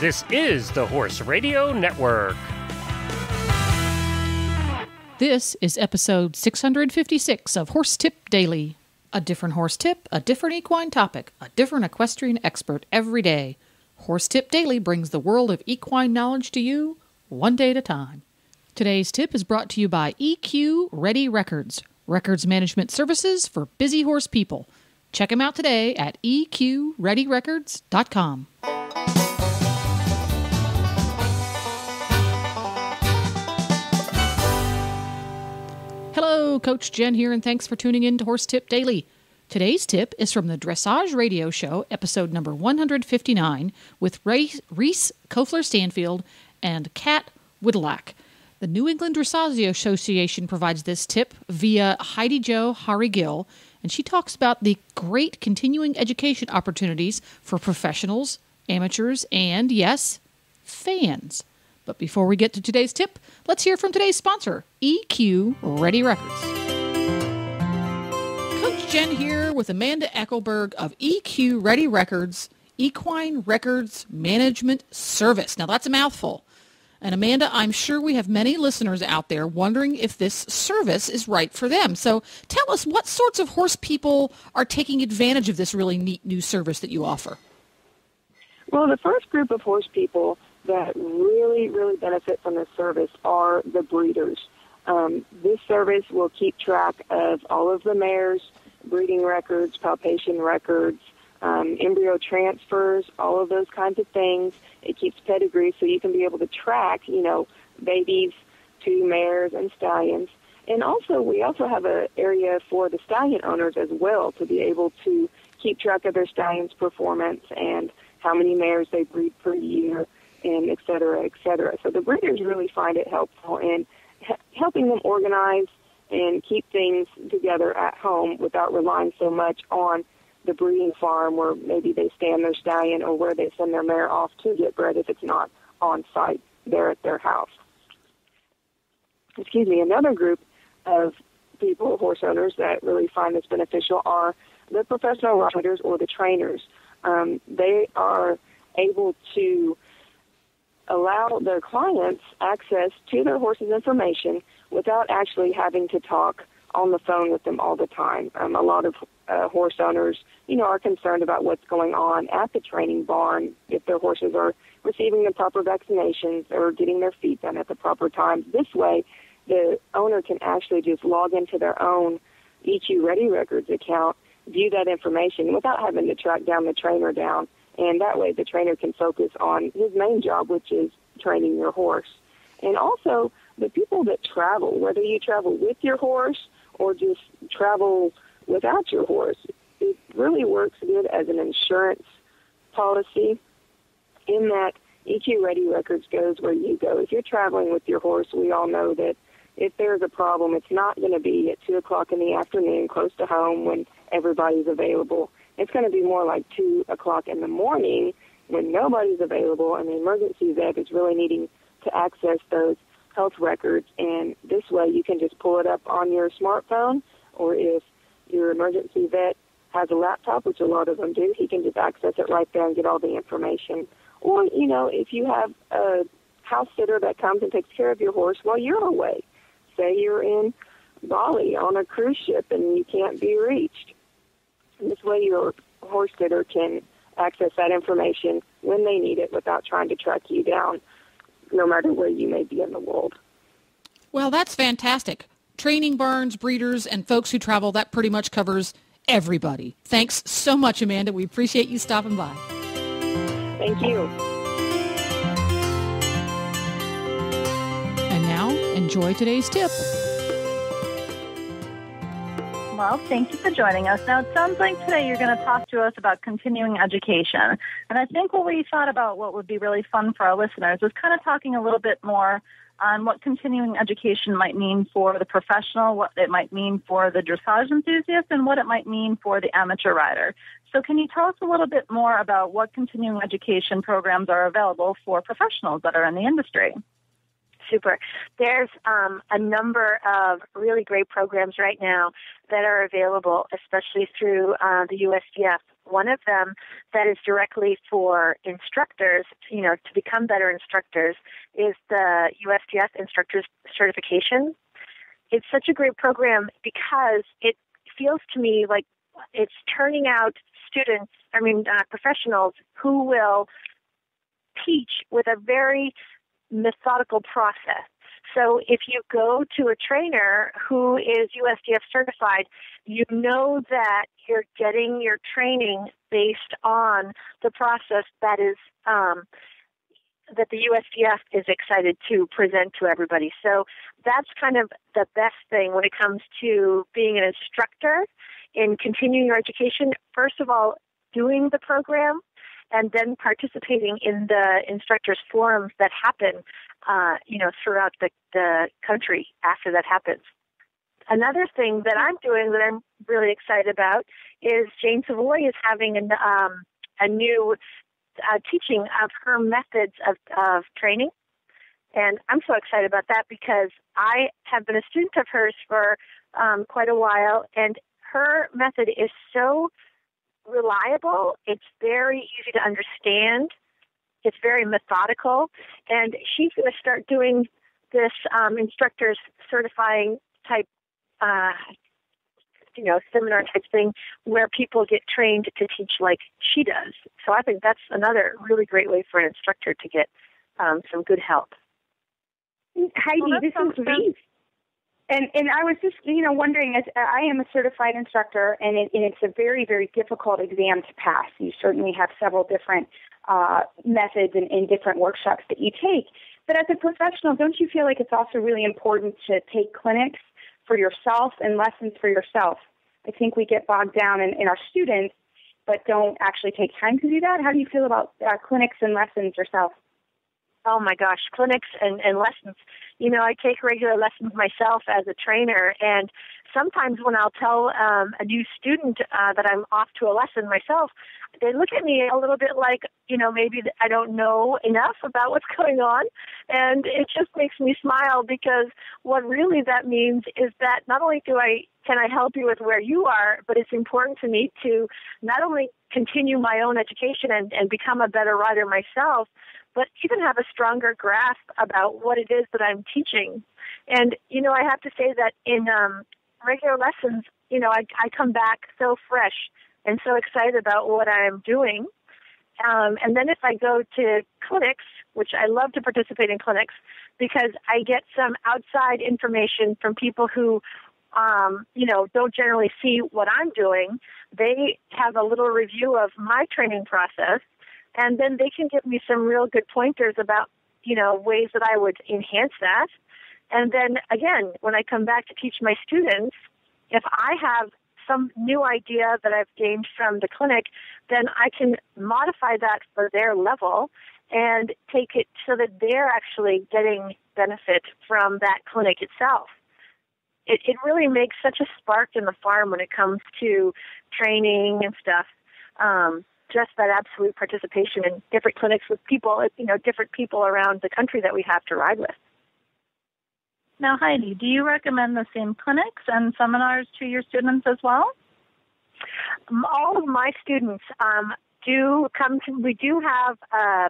This is the Horse Radio Network. This is episode 656 of Horse Tip Daily. A different horse tip, a different equine topic, a different equestrian expert every day. Horse Tip Daily brings the world of equine knowledge to you, one day at a time. Today's tip is brought to you by EQ Ready Records, records management services for busy horse people. Check them out today at eqreadyrecords.com. Hello, Coach Jen here, and thanks for tuning in to Horse Tip Daily. Today's tip is from the Dressage Radio Show, episode number 159, with Reese Kofler-Stanfield and Kat Whitelack. The New England Dressage Association provides this tip via Heidi Hauri-Gill, and she talks about the great continuing education opportunities for professionals, amateurs, and, yes, fans. But before we get to today's tip, let's hear from today's sponsor, EQ Ready Records. Coach Jen here with Amanda Eckelberg of EQ Ready Records, Equine Records Management Service. Now that's a mouthful. And Amanda, I'm sure we have many listeners out there wondering if this service is right for them. So tell us, what sorts of horse people are taking advantage of this really neat new service that you offer? Well, the first group of horse people that really benefit from this service are the breeders. This service will keep track of all of the mares, breeding records, palpation records, embryo transfers, all of those kinds of things. It keeps pedigree so you can be able to track, babies to mares and stallions. And also, we also have an area for the stallion owners as well to be able to keep track of their stallion's performance and how many mares they breed per year, and et cetera, et cetera. So the breeders really find it helpful in helping them organize and keep things together at home without relying so much on the breeding farm where maybe they stand their stallion or where they send their mare off to get bred if it's not on site there at their house. Another group of people, horse owners, that really find this beneficial are the professional riders or the trainers. They are able to allow their clients access to their horse's information without actually having to talk on the phone with them all the time. A lot of horse owners, are concerned about what's going on at the training barn, if their horses are receiving the proper vaccinations or getting their feet done at the proper times. This way, the owner can actually just log into their own EQ Ready Records account, view that information without having to track down the trainer down. And that way the trainer can focus on his main job, which is training your horse. And also, the people that travel, whether you travel with your horse or just travel without your horse, it really works good as an insurance policy in that EQ Ready Records goes where you go. If you're traveling with your horse, we all know that if there's a problem, it's not going to be at 2 o'clock in the afternoon close to home when everybody's available. It's going to be more like 2 o'clock in the morning when nobody's available and the emergency vet is really needing to access those health records. And this way you can just pull it up on your smartphone, or if your emergency vet has a laptop, which a lot of them do, he can just access it right there and get all the information. Or, if you have a house sitter that comes and takes care of your horse while you're away. Say you're in Bali on a cruise ship and you can't be reached. This way your horse sitter can access that information when they need it without trying to track you down, no matter where you may be in the world. Well, that's fantastic. Training barns, breeders, and folks who travel, that pretty much covers everybody. Thanks so much, Amanda. We appreciate you stopping by. Thank you. And now, enjoy today's tip. Well, thank you for joining us. Now, it sounds like today you're going to talk to us about continuing education. And I think what we thought about what would be really fun for our listeners was kind of talking a little bit more on what continuing education might mean for the professional, what it might mean for the dressage enthusiast, and what it might mean for the amateur rider. So can you tell us a little bit more about what continuing education programs are available for professionals that are in the industry? Super. There's a number of really great programs right now that are available, especially through the USDF one of them that is directly for instructors, to become better instructors, is the USDF Instructors Certification. It's such a great program because it feels to me like it's turning out professionals who will teach with a very methodical process. So if you go to a trainer who is USDF certified, you know that you're getting your training based on the process that is that the USDF is excited to present to everybody. So that's kind of the best thing when it comes to being an instructor in continuing your education. First of all, doing the program, and then participating in the instructors forums that happen, throughout the country after that happens. Another thing that I'm doing that I'm really excited about is Jane Savoy is having a new teaching of her methods of training. And I'm so excited about that because I have been a student of hers for quite a while, and her method is so reliable. It's very easy to understand. It's very methodical, and she's going to start doing this instructors certifying type, seminar type thing where people get trained to teach like she does. So I think that's another really great way for an instructor to get some good help. Heidi, this is Reese. And I was just, wondering, as I am a certified instructor, and it's a very, very difficult exam to pass. You certainly have several different methods and different workshops that you take. But as a professional, don't you feel like it's also really important to take clinics for yourself and lessons for yourself? I think we get bogged down in our students, but don't actually take time to do that. How do you feel about clinics and lessons yourself? Oh my gosh, clinics and lessons. I take regular lessons myself as a trainer, and sometimes when I'll tell a new student that I'm off to a lesson myself, they look at me a little bit like, maybe I don't know enough about what's going on, and it just makes me smile because what really that means is that not only can I help you with where you are, but it's important to me to not only continue my own education and become a better writer myself, but even have a stronger grasp about what it is that I'm teaching. And, I have to say that in regular lessons, I come back so fresh and so excited about what I'm doing. And then if I go to clinics, which I love to participate in clinics, because I get some outside information from people who don't generally see what I'm doing. They have a little review of my training process, and then they can give me some real good pointers about, ways that I would enhance that. And then, again, when I come back to teach my students, if I have some new idea that I've gained from the clinic, then I can modify that for their level and take it so that they're actually getting benefit from that clinic itself. It really makes such a spark in the farm when it comes to training and stuff. Just that absolute participation in different clinics with people, different people around the country that we have to ride with. Now, Heidi, do you recommend the same clinics and seminars to your students as well? All of my students do come to. We do have a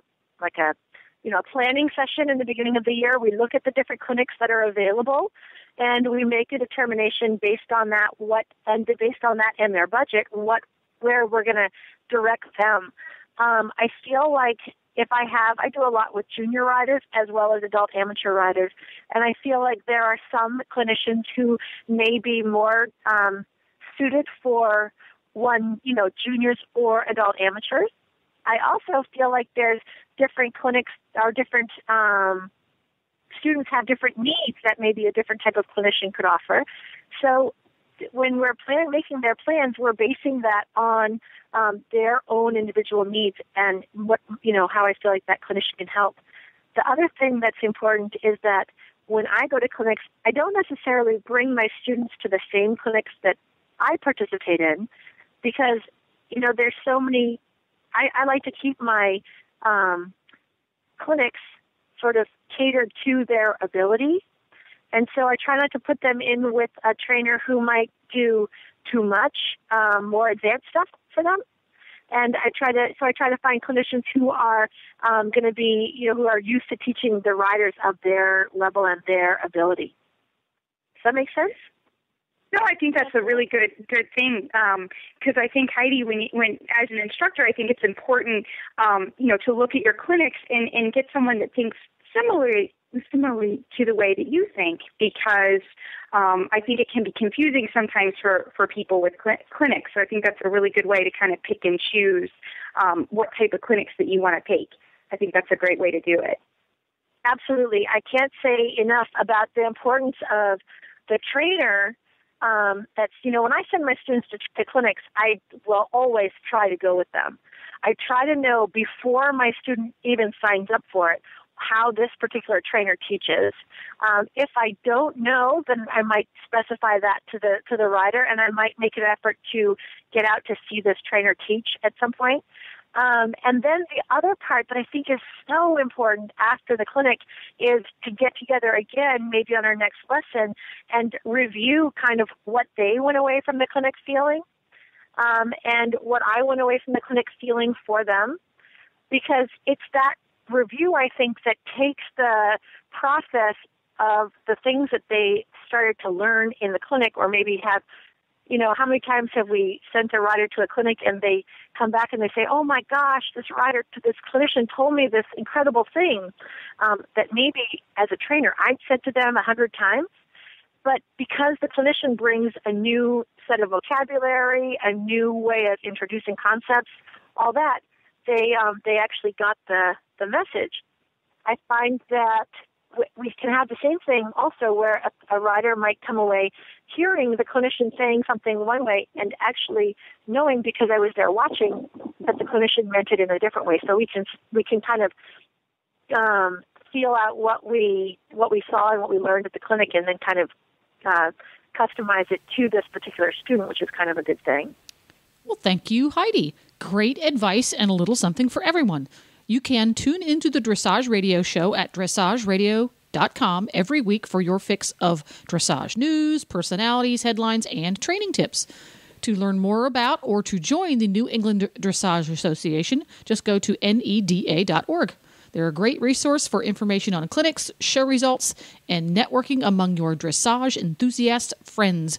planning session in the beginning of the year. We look at the different clinics that are available, and we make a determination based on that and their budget, where we're going to direct them. I feel like I do a lot with junior riders as well as adult amateur riders, and I feel like there are some clinicians who may be more suited for juniors or adult amateurs. I also feel like there's different clinics or different students have different needs that maybe a different type of clinician could offer. So when we're making their plans, we're basing that on their own individual needs and how I feel like that clinician can help. The other thing that's important is that when I go to clinics, I don't necessarily bring my students to the same clinics that I participate in because, there's so many. I like to keep my clinics sort of catered to their ability. And so I try not to put them in with a trainer who might do too much, more advanced stuff for them. And I try to find clinicians who are going to be, who are used to teaching the riders of their level and their ability. Does that make sense? No, I think that's a really good thing, because I think, Heidi, when as an instructor, I think it's important, to look at your clinics and get someone that thinks similarly to the way that you think, because I think it can be confusing sometimes for people with clinics. So I think that's a really good way to kind of pick and choose what type of clinics that you want to take. I think that's a great way to do it. Absolutely. I can't say enough about the importance of the trainer. That's, when I send my students to clinics, I will always try to go with them. I try to know before my student even signs up for it how this particular trainer teaches. If I don't know, then I might specify that to the rider, and I might make an effort to get out to see this trainer teach at some point. And then the other part that I think is so important after the clinic is to get together again, maybe on our next lesson, and review kind of what they went away from the clinic feeling, and what I went away from the clinic feeling for them, because it's that review, I think, that takes the process of the things that they started to learn in the clinic, or maybe have, how many times have we sent a rider to a clinic and they come back and they say, oh my gosh, this clinician told me this incredible thing that maybe as a trainer I'd said to them 100 times. But because the clinician brings a new set of vocabulary, a new way of introducing concepts, all that, they actually got the message. I find that we can have the same thing also where a rider might come away hearing the clinician saying something one way and actually knowing, because I was there watching, that the clinician meant it in a different way. So we can kind of feel out what we saw and what we learned at the clinic, and then kind of customize it to this particular student, which is kind of a good thing. Well, thank you, Heidi. Great advice and a little something for everyone. You can tune into the Dressage Radio Show at dressageradio.com every week for your fix of dressage news, personalities, headlines, and training tips. To learn more about or to join the New England Dressage Association, just go to NEDA.org. They're a great resource for information on clinics, show results, and networking among your dressage enthusiast friends.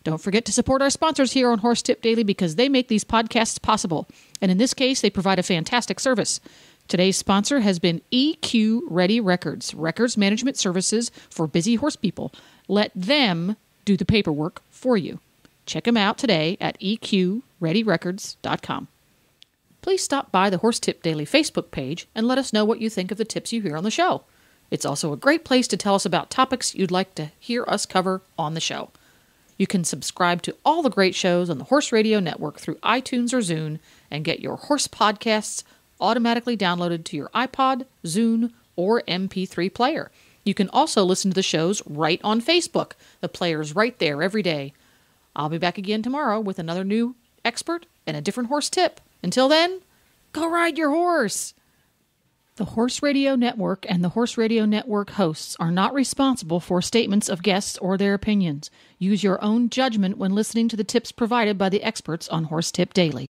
Don't forget to support our sponsors here on Horse Tip Daily, because they make these podcasts possible. And in this case, they provide a fantastic service. Today's sponsor has been EQ Ready Records, records management services for busy horse people. Let them do the paperwork for you. Check them out today at eqreadyrecords.com. Please stop by the Horse Tip Daily Facebook page and let us know what you think of the tips you hear on the show. It's also a great place to tell us about topics you'd like to hear us cover on the show. You can subscribe to all the great shows on the Horse Radio Network through iTunes or Zune and get your horse podcasts automatically downloaded to your iPod, Zune, or MP3 player. You can also listen to the shows right on Facebook. The player's right there every day. I'll be back again tomorrow with another new expert and a different horse tip. Until then, go ride your horse! The Horse Radio Network and the Horse Radio Network hosts are not responsible for statements of guests or their opinions. Use your own judgment when listening to the tips provided by the experts on Horse Tip Daily.